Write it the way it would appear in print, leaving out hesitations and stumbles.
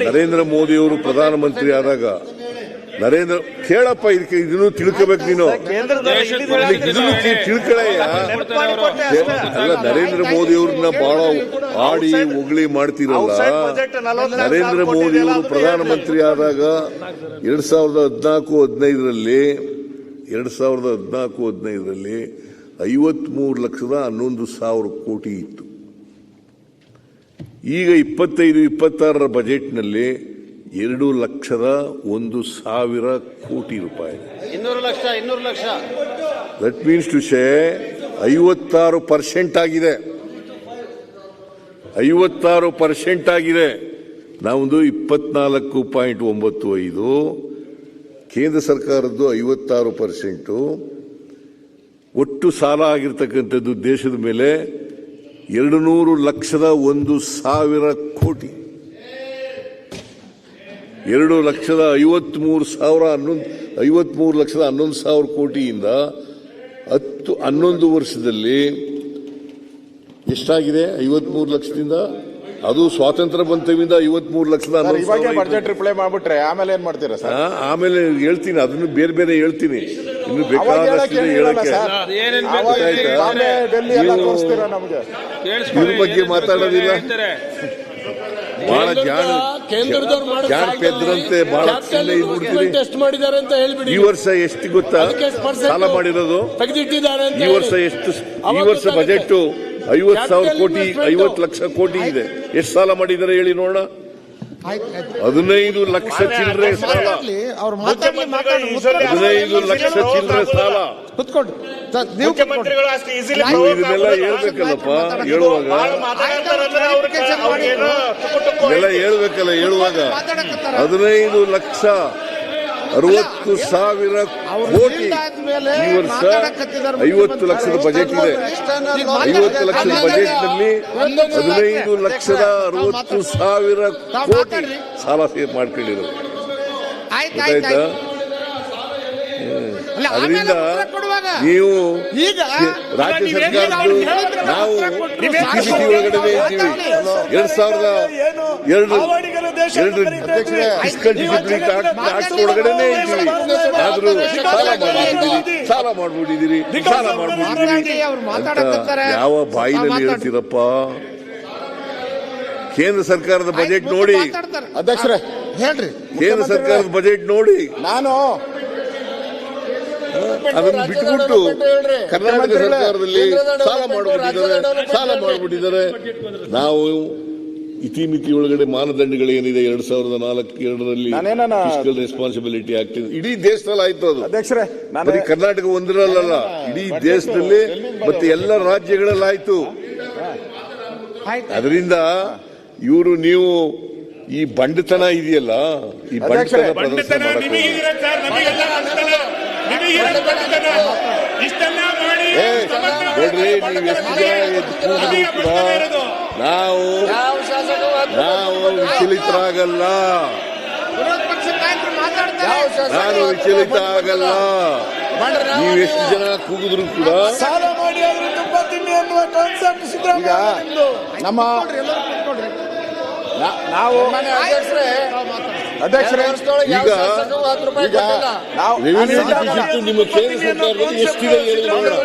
ನರೇಂದ್ರ ಮೋದಿ ಅವರು ಪ್ರಧಾನಮಂತ್ರಿ ಆದಾಗ ಕೇಳಪ್ಪ ಇದನ್ನು ತಿಳ್ಕೋಬೇಕು ನೀನು, ಇದನ್ನು ತಿಳ್ಕೊಳ್ಳಯ್ಯ. ಅಲ್ಲ, ನರೇಂದ್ರ ಮೋದಿ ಅವ್ರನ್ನ ಬಹಳ ಆಡಿ ಹೊಗಳಿ ಮಾಡ್ತಿರಲ್ಲ. ನರೇಂದ್ರ ಮೋದಿ ಅವರು ಪ್ರಧಾನಮಂತ್ರಿ ಆದಾಗ 2014-15ರಲ್ಲಿ 53,11,00,000 ಕೋಟಿ ಇತ್ತು. ಈಗ 25-26ರ ಬಜೆಟ್ನಲ್ಲಿ 2,01,000 ಕೋಟಿ ರೂಪಾಯಿ. 200 ಲಕ್ಷ ದಟ್ ಮೀನ್ಸ್ ಟು ಸೇ 56% ಆಗಿದೆ. 56% ಆಗಿದೆ. ನಾವೊಂದು 24.95, ಕೇಂದ್ರ ಸರ್ಕಾರದ್ದು 56%. ಒಟ್ಟು ಸಾಲ ಆಗಿರ್ತಕ್ಕಂಥದ್ದು ದೇಶದ ಮೇಲೆ 2,01,000 ಕೋಟಿ. 2,53,11,000 ಕೋಟಿಯಿಂದ 11 ವರ್ಷದಲ್ಲಿ ಎಷ್ಟಾಗಿದೆ? 53 ಲಕ್ಷದಿಂದ, ಅದು ಸ್ವಾತಂತ್ರ್ಯ ಬಂತವಿಂದ 53,11,000. ಬಜೆಟ್ ರಿಪ್ಲೈ ಮಾಡ್ಬಿಟ್ರೆ ಆಮೇಲೆ ಏನ್ ಮಾಡ್ತೀರಾ ಸರ್? ಆಮೇಲೆ ಹೇಳ್ತೀನಿ, ಅದನ್ನು ಬೇರೆ ಹೇಳ್ತೀನಿ. ಇನ್ನು ಬೇಕಾದಷ್ಟು ಹೇಳಕ್ಕೆ ಇದ್ರ ಬಗ್ಗೆ ಮಾತಾಡೋದಿಲ್ಲ. ಬಹಳ ಜಾಣಪೆದ್ರಂತೆ ಬಹಳ ಈ ವರ್ಷ ಎಷ್ಟು ಗೊತ್ತಾ ಸಾಲ ಮಾಡಿರೋದು? ಈ ವರ್ಷ ಬಜೆಟ್ 50,000 ಕೋಟಿ, 50 ಲಕ್ಷ ಕೋಟಿ ಇದೆ. ಎಷ್ಟು ಸಾಲ ಮಾಡಿದ್ದಾರೆ ಹೇಳಿ ನೋಡೋಣ? 15 ಲಕ್ಷ ಚಿಲ್ಲರೆ ಸಾಲ. 15 ಲಕ್ಷ ಚಿಲ್ಲರೆ ಸಾಲ. ಇದನ್ನೆಲ್ಲ ಹೇಳ್ಬೇಕಲ್ಲಪ್ಪ ಹೇಳುವಾಗ, ಇದೆಲ್ಲ ಹೇಳ್ಬೇಕಲ್ಲ ಹೇಳುವಾಗ. 15,60,000 ಕೋಟಿ. ಈ ವರ್ಷ 50 ಲಕ್ಷದ ಬಜೆಟ್ ಇದೆ. 50 ಲಕ್ಷದ ಬಜೆಟ್ ನಲ್ಲಿ 15,60,000 ಕೋಟಿ ಸಾಲ ಮಾಡ್ಕೊಂಡಿರೋದು. ಗೊತ್ತಾಯ್ತಾ? ಅದರಿಂದ ನೀವು ರಾಜ್ಯ ಸರ್ಕಾರದ್ದು ನಾವು ಒಳಗಡೆ ಇದ್ದೀವಿ. 2002 ಫಿಸ್ಕಲ್ ಡಿಸಿಪ್ಲಿನ್ ಆಕ್ಟ್ ಒಳಗಡೆನೆ ಇದ್ದೀವಿ. ಆದ್ರೂ ಸಾಲ ಮಾಡ್ಬಿಟ್ಟಿದ್ದೀರಿ ಅಂತ ಯಾವ ಬಾಯಿನಲ್ಲಿ ಹೇಳ್ತೀರಪ್ಪ? ಕೇಂದ್ರ ಸರ್ಕಾರದ ಬಜೆಟ್ ನೋಡಿ ಅಧ್ಯಕ್ಷರೇ, ಹೇಳ್ರಿ. ಕೇಂದ್ರ ಸರ್ಕಾರದ ಬಜೆಟ್ ನೋಡಿ. ನಾನು ಅದನ್ನು ಬಿಟ್ಟುಬಿಟ್ಟು ಕರ್ನಾಟಕ ಸರ್ಕಾರದಲ್ಲಿ ಸಾಲ ಮಾಡಿಬಿಟ್ಟಿದ್ದಾರೆ. ನಾವು ಇತಿಮಿತಿ ಒಳಗಡೆ ಮಾನದಂಡಗಳೇನಿದೆ 2004-2ರಲ್ಲಿ ಫಿಸ್ಕಲ್ ರೆಸ್ಪಾನ್ಸಿಬಿಲಿಟಿ ಆಕ್ಟ್ ಇಡೀ ದೇಶದಲ್ಲಿ ಆಯ್ತು. ಅದು ಅಧ್ಯಕ್ಷರೇ, ಬರೀ ಕರ್ನಾಟಕ ಒಂದರಲ್ಲ, ಇಡೀ ದೇಶದಲ್ಲಿ ಮತ್ತೆ ಎಲ್ಲ ರಾಜ್ಯಗಳಲ್ಲಿ ಆಯ್ತು. ಅದರಿಂದ ನೀವು ಈ ಬಂಡತನ ಇದೆಯಲ್ಲ, ಈ ಬಂಡತನ ಪ್ರದರ್ಶನ ನೋಡ್ರಿ, ನಾವು ವಿಚಲಿತರಾಗಲ್ಲ. ನಾನು ವಿಚಲಿತ ಆಗಲ್ಲ. ನೀವು ಎಷ್ಟು ಜನ ಕೂಗಿದ್ರು ಕೂಡ ನಮ್ಮ ನಾವು ಅಧ್ಯಕ್ಷರೇ ಈಗ ರೆವಿನ್ಯೂ ಡಿಫಿಸಿಟ್ ನಿಮ್ಮ ಕೇಂದ್ರ ಸರ್ಕಾರದಲ್ಲಿ ಎಷ್ಟಿದೆ ಹೇಳಿ ನೋಡೋಣ.